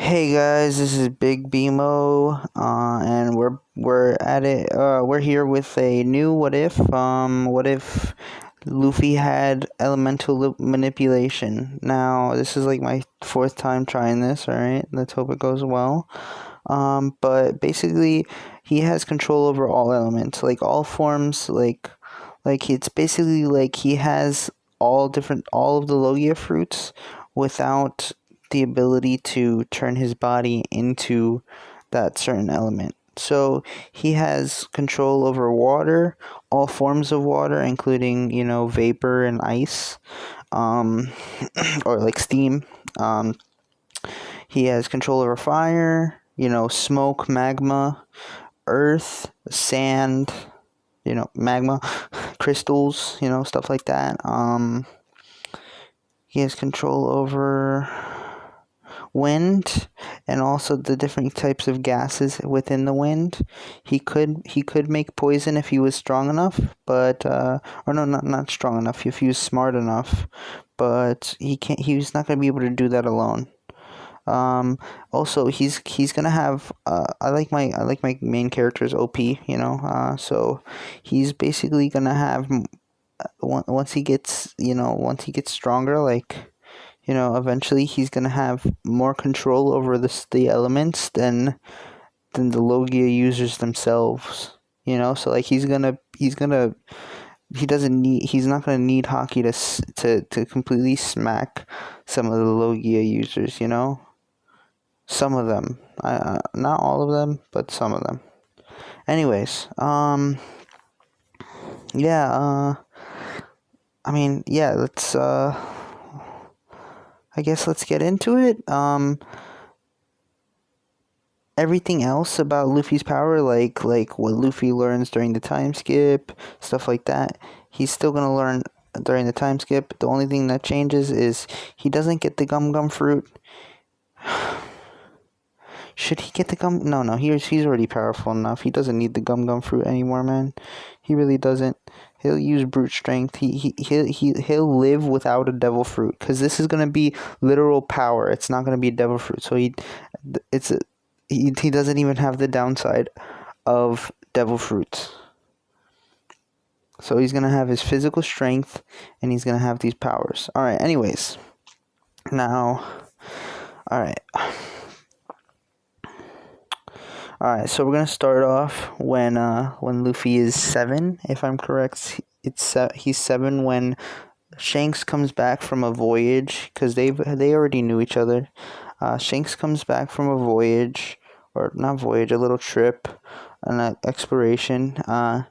Hey guys, this is Big BMO, and we're at it. We're here with a new what if. What if Luffy had elemental manipulation? Now this is like my fourth time trying this. All right, let's hope it goes well. But basically, he has control over all elements, like all forms, like it's basically like he has all of the Logia fruits without the ability to turn his body into that certain element. So he has control over water, all forms of water, including vapor and ice, um, or like steam. Um, he has control over fire, smoke, magma, earth, sand, magma, crystals, stuff like that. He has control over wind and also the different types of gases within the wind. He could make poison if he was strong enough, but or no, not strong enough. If he was smart enough, but he can't. He's not gonna be able to do that alone. Also, he's gonna have. I like my main character's OP. So he's basically gonna have once he gets stronger, like eventually he's gonna have more control over the elements than the Logia users themselves. So like he's not gonna need Hockey to completely smack some of the Logia users. Some of them, not all of them, but some of them. Anyways, yeah, I mean, yeah, I guess let's get into it. Everything else about Luffy's power, like what Luffy learns during the time skip, stuff like that, he's still gonna learn during the time skip. The only thing that changes is he doesn't get the gum fruit. Should he get the gum? No. He's already powerful enough. He doesn't need the gum fruit anymore, man. He really doesn't. He'll use brute strength. He'll live without a devil fruit, because this is gonna be literal power. It's not gonna be a devil fruit. So he doesn't even have the downside of devil fruits. So he's gonna have his physical strength, and he's gonna have these powers. All right. Anyways, now, all right. Alright, so we're gonna start off when Luffy is 7, if I'm correct. He's 7 when Shanks comes back from a voyage, because they already knew each other. Shanks comes back from a voyage, or not voyage, a little trip, an exploration. And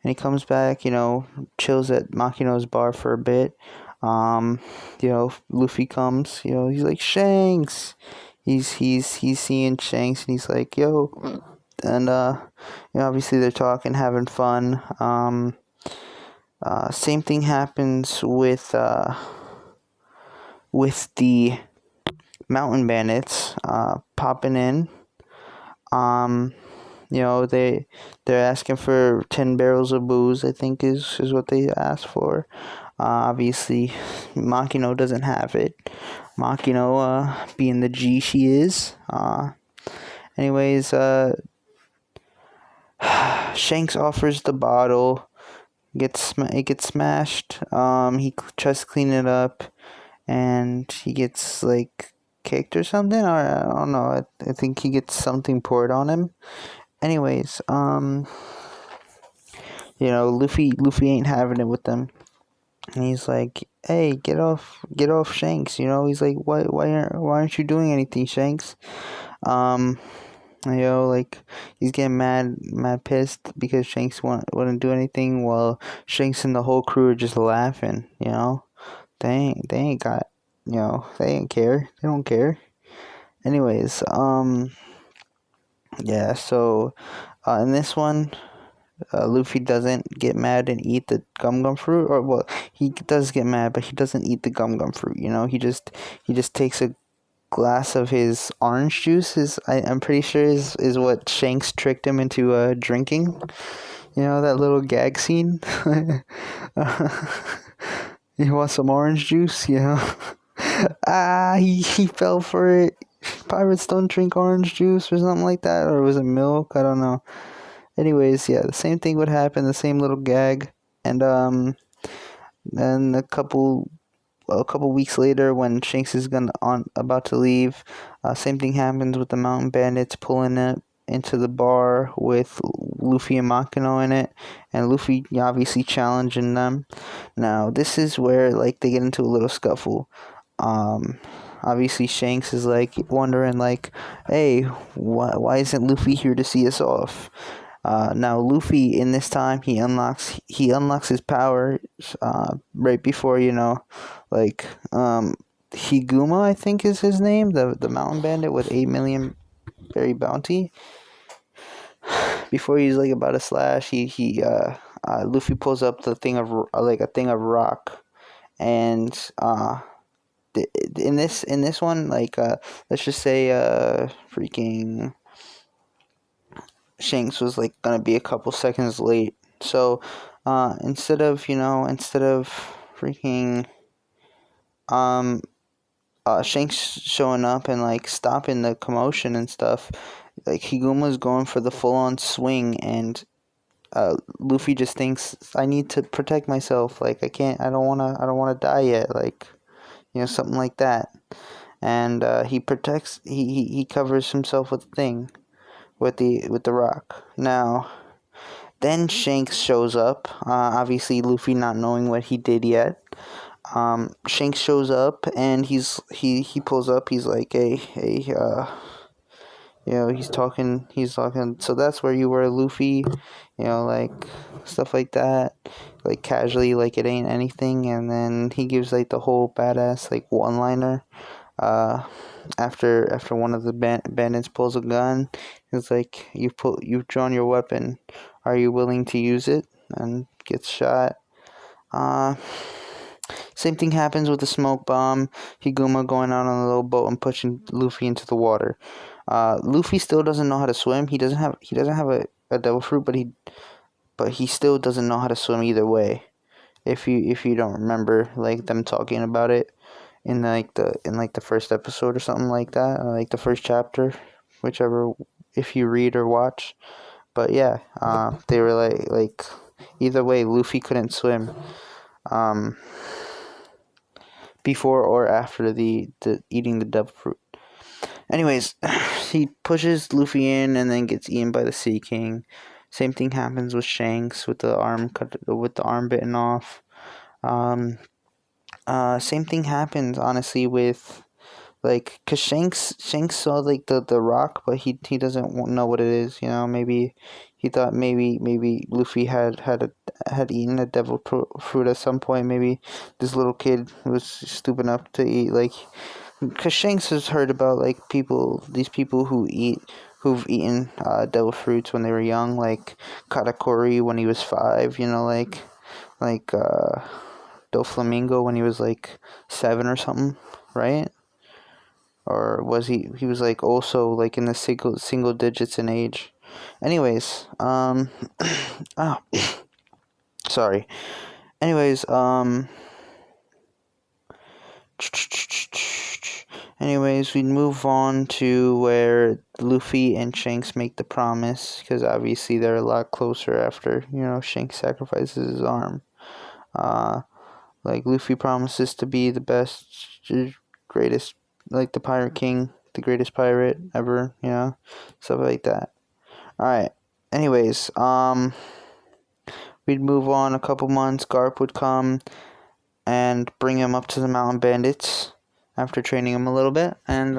he comes back, chills at Makino's bar for a bit. Luffy comes, he's like, Shanks. He's seeing Shanks, and he's like, yo, and obviously they're talking, having fun. Same thing happens with the Mountain Bandits popping in. They're asking for 10 barrels of booze, I think is what they asked for. Obviously, Makino doesn't have it. Makino, being the G she is. Anyways, Shanks offers the bottle. It gets smashed. He tries to clean it up, and he gets like kicked or something. Or I don't know. I think he gets something poured on him. Anyways, Luffy ain't having it with them. And he's like, "Hey, get off Shanks." He's like, "Why aren't you doing anything, Shanks?" Like he's getting mad pissed because Shanks wouldn't do anything, while Shanks and the whole crew are just laughing. They ain't got, they ain't care. They don't care. Anyways, yeah. So, in this one, Luffy doesn't get mad and eat the gum fruit, or well, he does get mad, but he doesn't eat the gum fruit. He just takes a glass of his orange juice. I'm pretty sure is what Shanks tricked him into drinking. That little gag scene. He wants some orange juice. He fell for it. Pirates don't drink orange juice or something like that, or was it milk? I don't know. Anyways, yeah, the same thing would happen, the same little gag, and then a couple weeks later, when Shanks is about to leave, same thing happens with the Mountain Bandits pulling it into the bar with Luffy and Makino in it, and Luffy obviously challenging them. Now this is where like they get into a little scuffle. Um, Obviously Shanks is like wondering like, hey, why isn't Luffy here to see us off? Now Luffy in this time he unlocks his powers right before like Higuma, I think is his name, the mountain bandit with 8 million berry bounty. Before he's like about to slash, he Luffy pulls up the thing of like a thing of rock, and in this one like let's just say freaking Shanks was like gonna be a couple seconds late. So instead of freaking Shanks showing up and like stopping the commotion and stuff, like Higuma's going for the full on swing, and Luffy just thinks, I need to protect myself, like I don't wanna die yet, like something like that. And he covers himself with the thing, with the rock. Now then Shanks shows up, obviously Luffy not knowing what he did yet. Shanks shows up and he pulls up, he's like, hey, he's talking, so that's where you were, Luffy, like stuff like that, like casually, like it ain't anything. And then he gives like the whole badass like one liner, after one of the bandits pulls a gun. It's like, you've drawn your weapon, are you willing to use it? And gets shot. Same thing happens with the smoke bomb. Higuma going out on a little boat and pushing Luffy into the water. Luffy still doesn't know how to swim. He doesn't have a devil fruit, but he still doesn't know how to swim either way. If you don't remember like them talking about it in the first episode or something like that, or like the first chapter, whichever, if you read or watch. But yeah, they were like either way, Luffy couldn't swim. Before or after the eating the devil fruit. Anyways, he pushes Luffy in and then gets eaten by the Sea King. Same thing happens with Shanks with the arm bitten off. Same thing happens honestly with like, cause Shanks saw like the rock, but he doesn't know what it is. Maybe he thought maybe Luffy had eaten a devil fruit at some point. Maybe this little kid was stupid enough to eat, like, cause Shanks has heard about like these people who've eaten devil fruits when they were young, like Katakuri when he was 5. Like Doflamingo when he was like 7 or something, right? Or was he was like also like in the single digits in age. Anyways, oh, sorry. Anyways, we move on to where Luffy and Shanks make the promise, because obviously they're a lot closer after Shanks sacrifices his arm. Like Luffy promises to be the best, greatest, like the Pirate King, the greatest pirate ever, stuff like that. Alright, anyways, we'd move on a couple months. Garp would come and bring him up to the Mountain Bandits after training him a little bit, and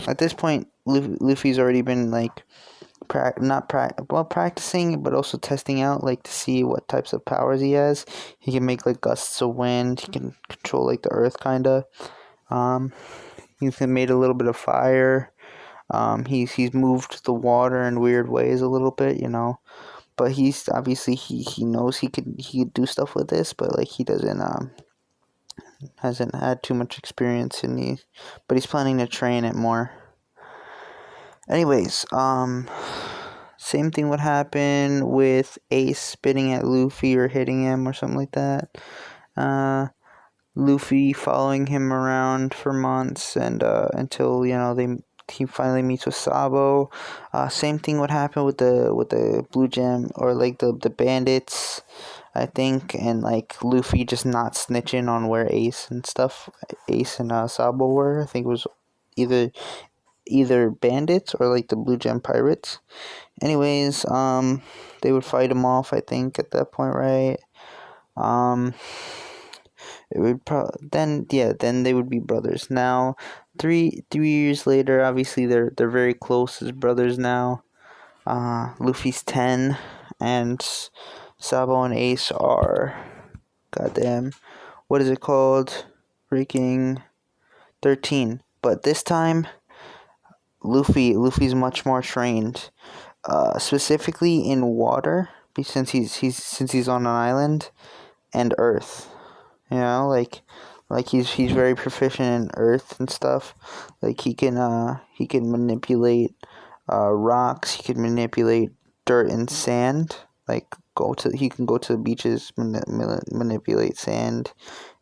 at this point Luffy's already been like practicing, but also testing out, like, to see what types of powers he has. He can make like gusts of wind. He can control like the earth, kinda. He's made a little bit of fire. He's moved the water in weird ways a little bit, But he's obviously he knows he could do stuff with this, but like he doesn't hasn't had too much experience but he's planning to train it more. Anyways, same thing would happen with Ace spitting at Luffy or hitting him or something like that. Luffy following him around for months, and until he finally meets with Sabo. Same thing would happen with the Blue Gem, or like the bandits, I think, and like Luffy just not snitching on where Ace and Sabo were. I think it was either bandits or like the Blue Gem pirates. Anyways, they would fight him off, I think, at that point, right? Um, it would then they would be brothers. Now, 3 years later, obviously they're very close as brothers now. Luffy's 10, and Sabo and Ace are, goddamn, what is it called? Freaking 13. But this time, Luffy's much more trained, specifically in water, since he's on an island, and earth. He's very proficient in earth and stuff. Like he can manipulate rocks. He can manipulate dirt and sand. Like he can go to the beaches, manipulate sand,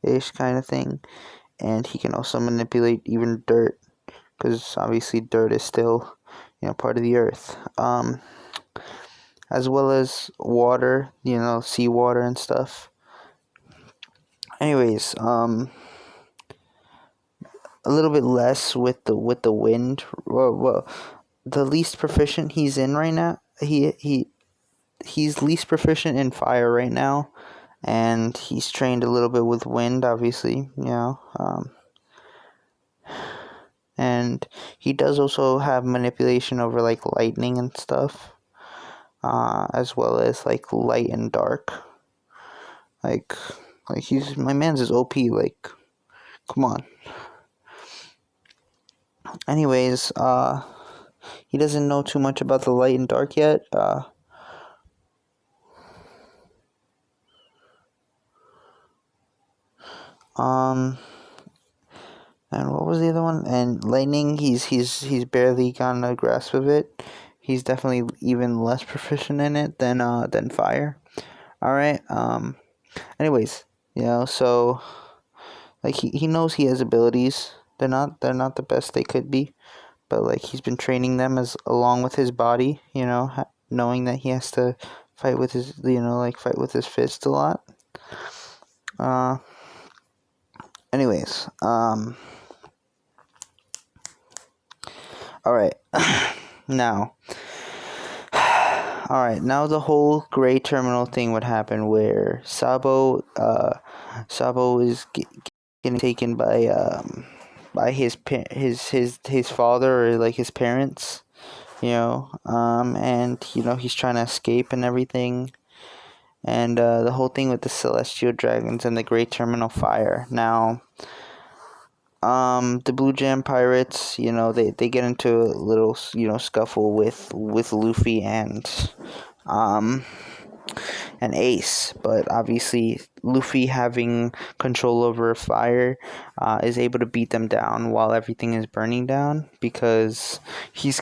ish kind of thing, and he can also manipulate even dirt, because obviously dirt is still part of the earth. As well as water, seawater and stuff. Anyways, a little bit less with the wind. Well, the least proficient he's in right now. He's least proficient in fire right now, and he's trained a little bit with wind, obviously. And he does also have manipulation over like lightning and stuff, as well as like light and dark. Like he's my man's is OP. Like, come on. Anyways, he doesn't know too much about the light and dark yet. And what was the other one? And lightning, he's barely gotten a grasp of it. He's definitely even less proficient in it than fire. All right. Anyways, so like he knows he has abilities. They're not the best they could be, but like he's been training them as along with his body. Knowing that he has to fight with his fight with his fist a lot. Anyways, all right. Now the whole gray terminal thing would happen, where Sabo is getting taken by his father, or like his parents, and he's trying to escape and everything, and the whole thing with the celestial dragons and the gray terminal fire. Now, the Blue Gem pirates, they get into a little, scuffle with Luffy and Ace, but obviously Luffy, having control over fire, is able to beat them down while everything is burning down, because he's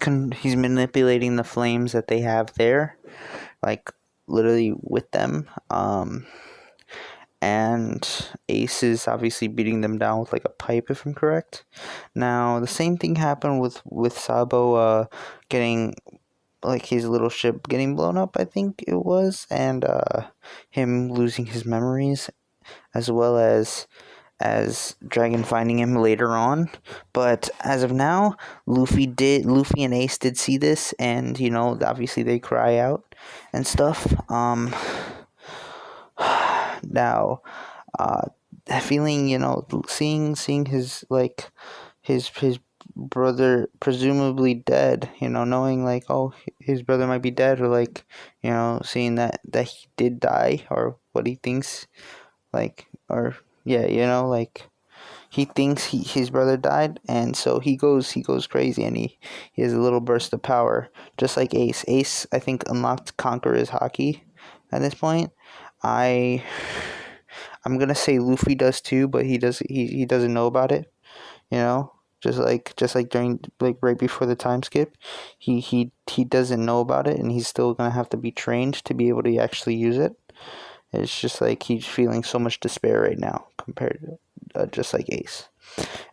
manipulating the flames that they have there, like literally with them. And Ace is obviously beating them down with like a pipe, if I'm correct. Now, the same thing happened with Sabo getting like his little ship getting blown up, I think it was, and him losing his memories, as well as Dragon finding him later on. But as of now, Luffy and Ace did see this, and obviously they cry out and stuff. Now, feeling, seeing his like his brother presumably dead, knowing like, oh, his brother might be dead, or like, seeing that he did die, or what he thinks, like, or yeah, like he thinks his brother died, and so he goes crazy, and he has a little burst of power, just like Ace. Ace, I think, unlocked Conqueror's Haki at this point. I'm gonna say Luffy does too, but he doesn't know about it. Just like during, like, right before the time skip, he doesn't know about it, and he's still gonna have to be trained to be able to actually use it. It's just like he's feeling so much despair right now compared to just like Ace.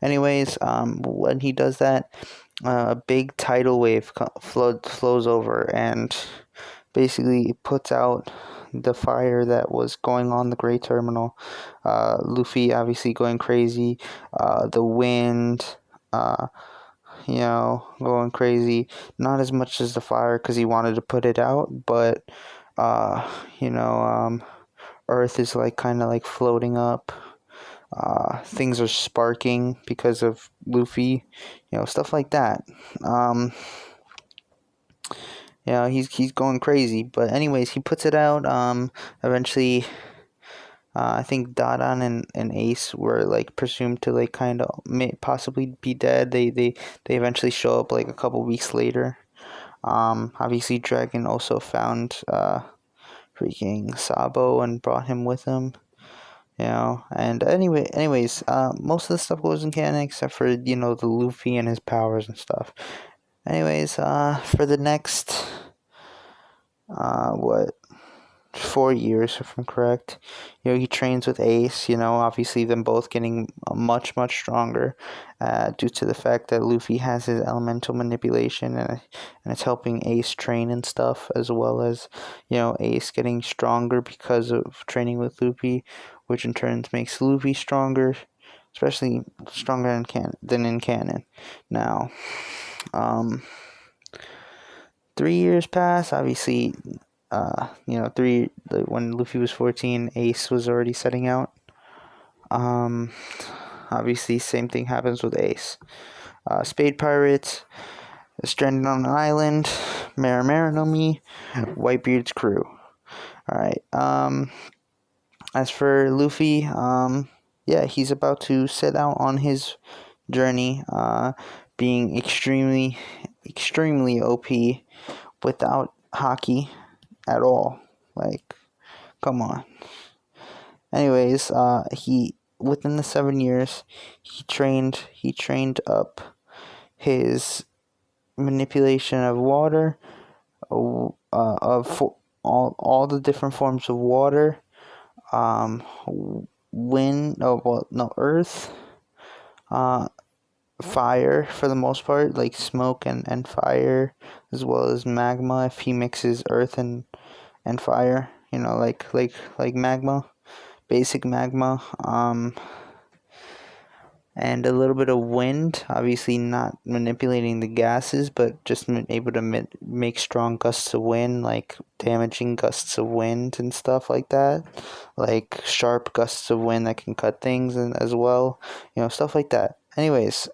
Anyways, when he does that, a big tidal wave flows over and basically puts out the fire that was going on the Great Terminal. Luffy obviously going crazy. The wind, going crazy. Not as much as the fire because he wanted to put it out, but uh, you know, um, Earth is like kind of like floating up. Things are sparking because of Luffy, stuff like that. He's going crazy. But anyways, he puts it out. Eventually, I think Dadan and Ace were like presumed to like kind of possibly be dead. They eventually show up like a couple weeks later. Obviously, Dragon also found freaking Sabo and brought him with him. And anyways, most of the stuff goes in canon except for the Luffy and his powers and stuff. Anyways, for the next 4 years, if I'm correct, he trains with Ace. Obviously them both getting much stronger, due to the fact that Luffy has his elemental manipulation and it's helping Ace train and stuff, as well as Ace getting stronger because of training with Luffy, which in turn makes Luffy stronger, especially stronger than in canon. Now, 3 years pass. Obviously, when Luffy was 14, Ace was already setting out. Obviously, same thing happens with Ace. Spade Pirates, stranded on an island, Mara no Mi, Whitebeard's crew. Alright, as for Luffy, he's about to set out on his journey, being extremely OP without haki at all. Like, come on. Anyways, he within the 7 years, he trained up his manipulation of water, of all the different forms of water, wind, earth, fire for the most part, like smoke and fire, as well as magma if he mixes earth and fire, like magma, basic magma, and a little bit of wind, obviously not manipulating the gases, but just able to make strong gusts of wind, like damaging gusts of wind and stuff like that, like sharp gusts of wind that can cut things, and as well, stuff like that. Anyways,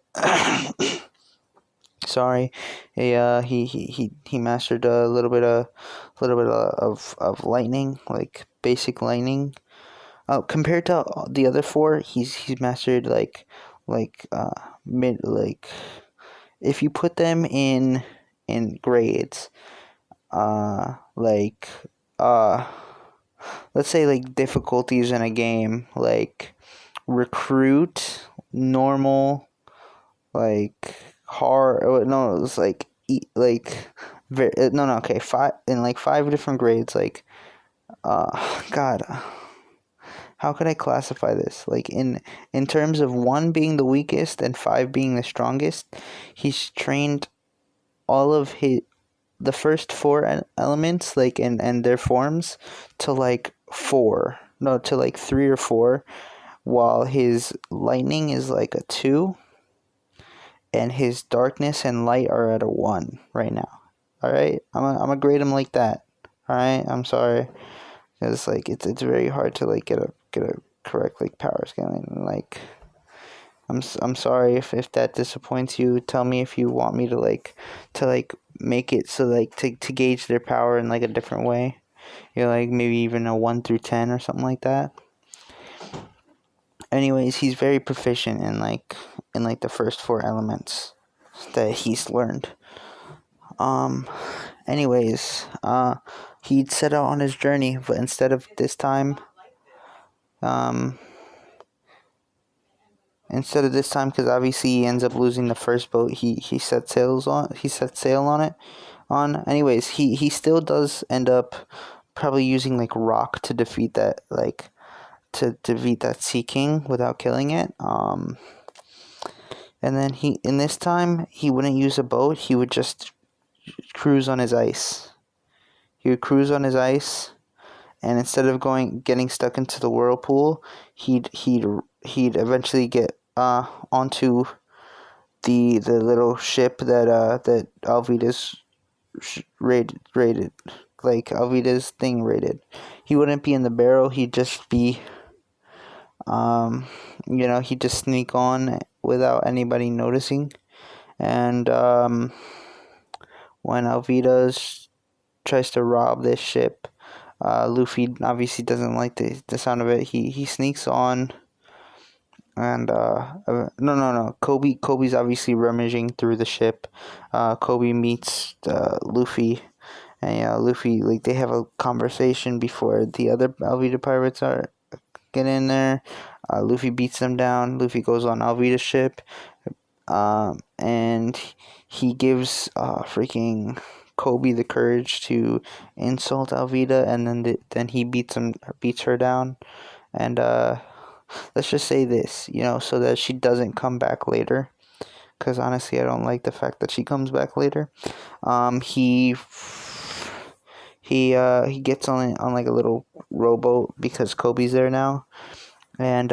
sorry, he mastered a little bit of lightning, like basic lightning. Compared to the other four, he's mastered mid, if you put them in grades, let's say like difficulties in a game, like recruit, normal, like hard. No, it's like okay, 5 different grades, like God. How could I classify this? Like in terms of 1 being the weakest and 5 being the strongest, he's trained all of the first 4 elements, like and their forms, to like 4. No, to like 3 or 4, while his lightning is like a 2, and his darkness and light are at a 1 right now. All right, I'm gonna grade him like that. All right, I'm sorry. Because like it's very hard to like get a correct like power scaling. Like I'm sorry if that disappoints you. Tell me if you want me to make it so like to gauge their power in like a different way. Like maybe even a 1 through 10 or something like that. Anyways, he's very proficient in the first 4 elements that he's learned. Anyways, he'd set out on his journey, but instead of this time, because obviously he ends up losing the first boat he set sail on it. Anyways, he still does end up probably using like rock to defeat that Sea King without killing it. And then in this time he wouldn't use a boat. He would just cruise on his ice. He would cruise on his ice, and instead of getting stuck into the whirlpool, he'd eventually get onto the little ship that Alvida's rated, like Alvida's thing rated. He wouldn't be in the barrel. He'd just be he'd just sneak on without anybody noticing. And when Alvida's tries to rob this ship, Luffy obviously doesn't like the sound of it. He sneaks on, and no. Kobe's obviously rummaging through the ship. Kobe meets Luffy, and Luffy, like, they have a conversation before the other Alvida pirates get in there. Luffy beats them down. Luffy goes on Alvida's ship, and he gives freaking Kobe the courage to insult Alvida, and then he beats her down, and let's just say this, so that she doesn't come back later, because honestly I don't like the fact that she comes back later. He gets on like a little rowboat because Kobe's there now, and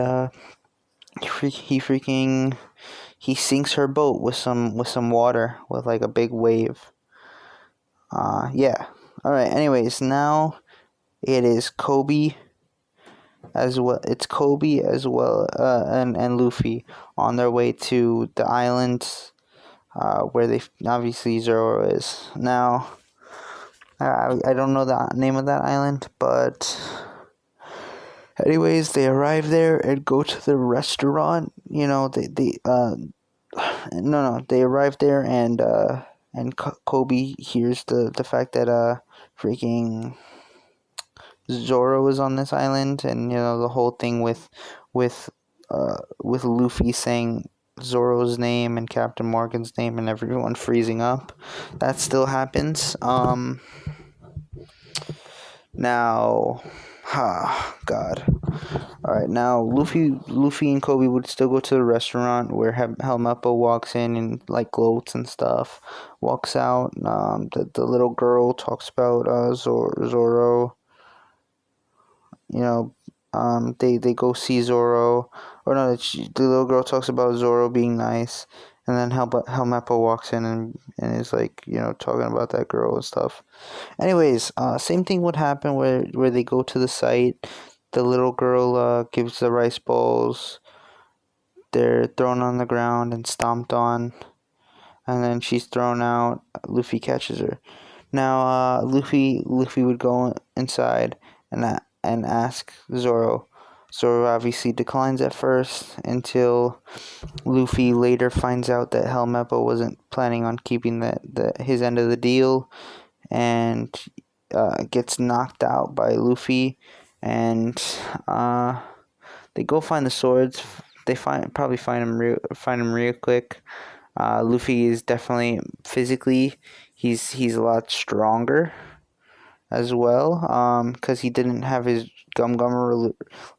he sinks her boat with some water, with like a big wave. Yeah. All right. Anyways, now it is Kobe as well. It's Kobe as well, and Luffy on their way to the island, where they obviously Zoro is now. I don't know the name of that island, but anyways, they arrive there and go to the restaurant. They arrive there, and Kobe hears the fact that freaking Zoro is on this island, and the whole thing with Luffy saying Zoro's name and Captain Morgan's name and everyone freezing up. That still happens. Now, God. All right, now Luffy and Kobe would still go to the restaurant where Helmeppo walks in and like gloats and stuff. Walks out. The little girl talks about Zoro. They go see Zoro, or no, the little girl talks about Zoro being nice, and then Helmeppo walks in and is like, talking about that girl and stuff. Anyways, same thing would happen where they go to the site. The little girl gives the rice balls. They're thrown on the ground and stomped on, and then she's thrown out. Luffy catches her. Now, Luffy would go inside and ask Zoro. Zoro obviously declines at first, until Luffy later finds out that Helmeppo wasn't planning on keeping his end of the deal, and gets knocked out by Luffy, and they go find the swords. They probably find him real quick. Luffy is definitely physically, he's a lot stronger as well, because he didn't have his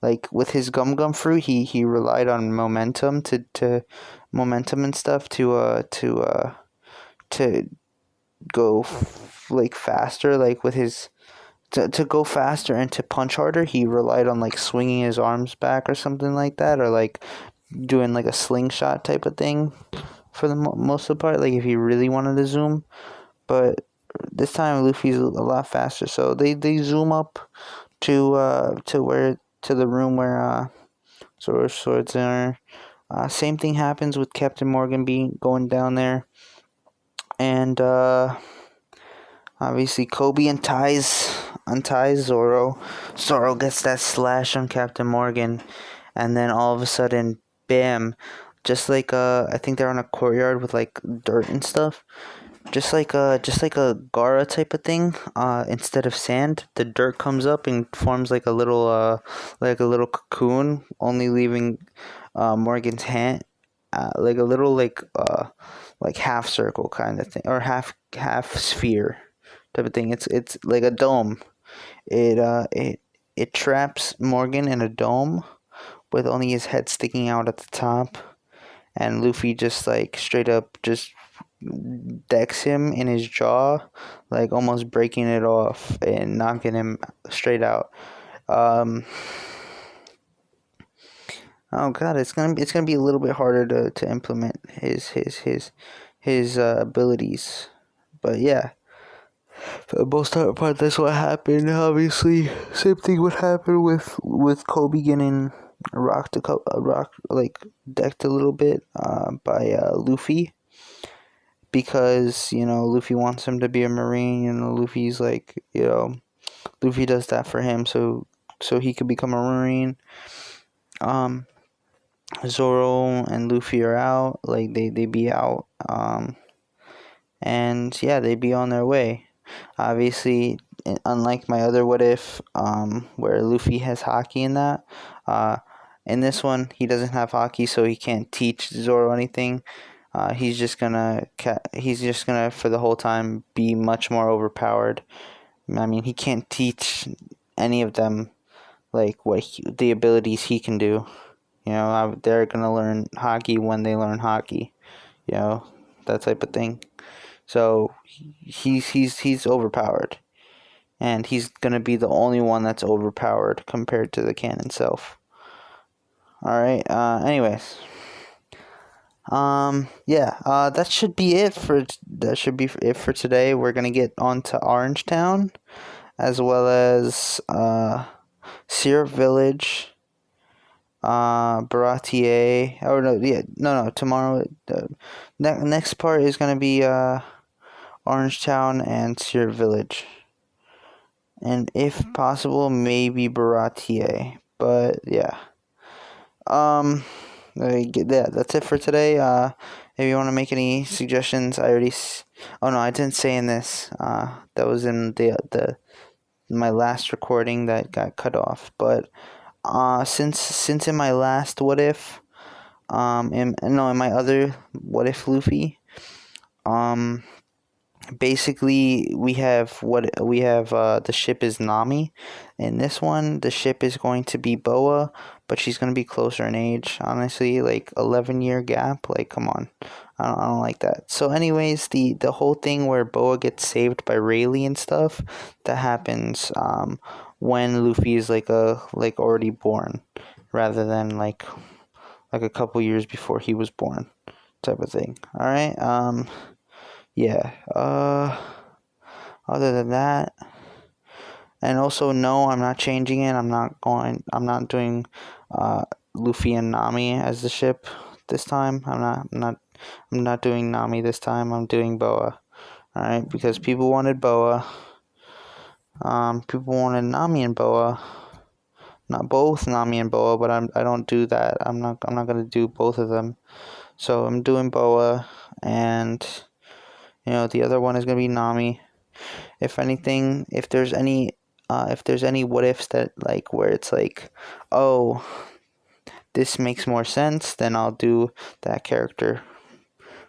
like with his gum fruit. He relied on momentum to momentum and stuff to go like faster, like with his to go faster and to punch harder. He relied on like swinging his arms back or something like that, or like doing like a slingshot type of thing for the most of the part, like if he really wanted to zoom. But this time Luffy's a lot faster, so they zoom up to the room where Zoro's swords are. Same thing happens with Captain Morgan going down there, and obviously Kobe unties Zoro. Zoro gets that slash on Captain Morgan, and then all of a sudden, bam! Just like I think they're on a courtyard with like dirt and stuff. Just like a Gara type of thing. Instead of sand, the dirt comes up and forms like a little cocoon, only leaving Morgan's hand, like a little like half circle kind of thing, or half sphere type of thing. It's like a dome. It traps Morgan in a dome with only his head sticking out at the top, and Luffy just like straight up just decks him in his jaw, like almost breaking it off and knocking him straight out. Um, oh god, it's gonna be a little bit harder to implement his abilities, but yeah. For the most part, that's what happened. Obviously, same thing would happen with Kobe getting rock like decked a little bit by Luffy, because Luffy wants him to be a Marine. Luffy's like, Luffy does that for him so he could become a Marine. Um, Zoro and Luffy are out, like they be out, and yeah, they be on their way. Obviously, unlike my other what if, where Luffy has hockey in that, in this one he doesn't have hockey, so he can't teach Zoro anything. He's just gonna for the whole time be much more overpowered. I mean, he can't teach any of them like the abilities he can do. They're gonna learn hockey when they learn hockey. That type of thing. So he's overpowered, and he's gonna be the only one that's overpowered compared to the canon self. All right. Anyways. Yeah. That should be it for today. We're gonna get on to Orange Town, as well as Syrup Village. Baratier. Oh no, yeah, no. Tomorrow, next part is gonna be Orange Town and Syrup Village, and if possible, maybe Baratier. But yeah, yeah, that's it for today. If you want to make any suggestions, oh no, I didn't say in this. That was in the my last recording that got cut off. But since in my last what if, in my other what if Luffy, basically the ship is Nami. In this one, the ship is going to be Boa, but she's going to be closer in age. Honestly, like 11-year gap, like come on. I don't like that. So anyways, the whole thing where Boa gets saved by Rayleigh and stuff, that happens when Luffy is like already born, rather than like a couple years before he was born, type of thing. All right. Yeah. Other than that, and also no, I'm not changing it. I'm not doing Luffy and Nami as the ship this time. I'm not doing Nami this time. I'm doing Boa. All right, because people wanted Boa. People wanted Nami and Boa. Not both Nami and Boa, but I don't do that. I'm not gonna do both of them. So I'm doing Boa, and the other one is gonna be Nami. If anything, if there's any what ifs that like where it's like, oh, this makes more sense, then I'll do that character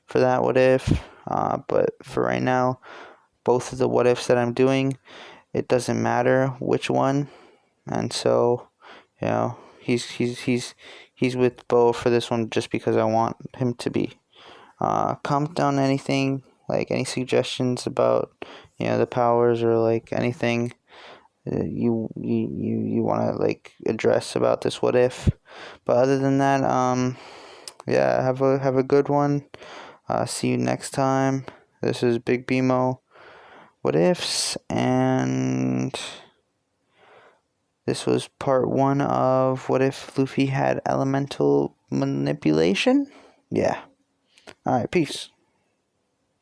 for that what if. But for right now, both of the what ifs that I'm doing, it doesn't matter which one, and so he's with Bo for this one just because I want him to be. Comment down anything, like any suggestions about the powers, or like anything you want to like address about this what if. But other than that, yeah, have a good one. See you next time. This is Big Bimo What Ifs, and this was part 1 of what if Luffy had elemental manipulation. Yeah. Alright, peace.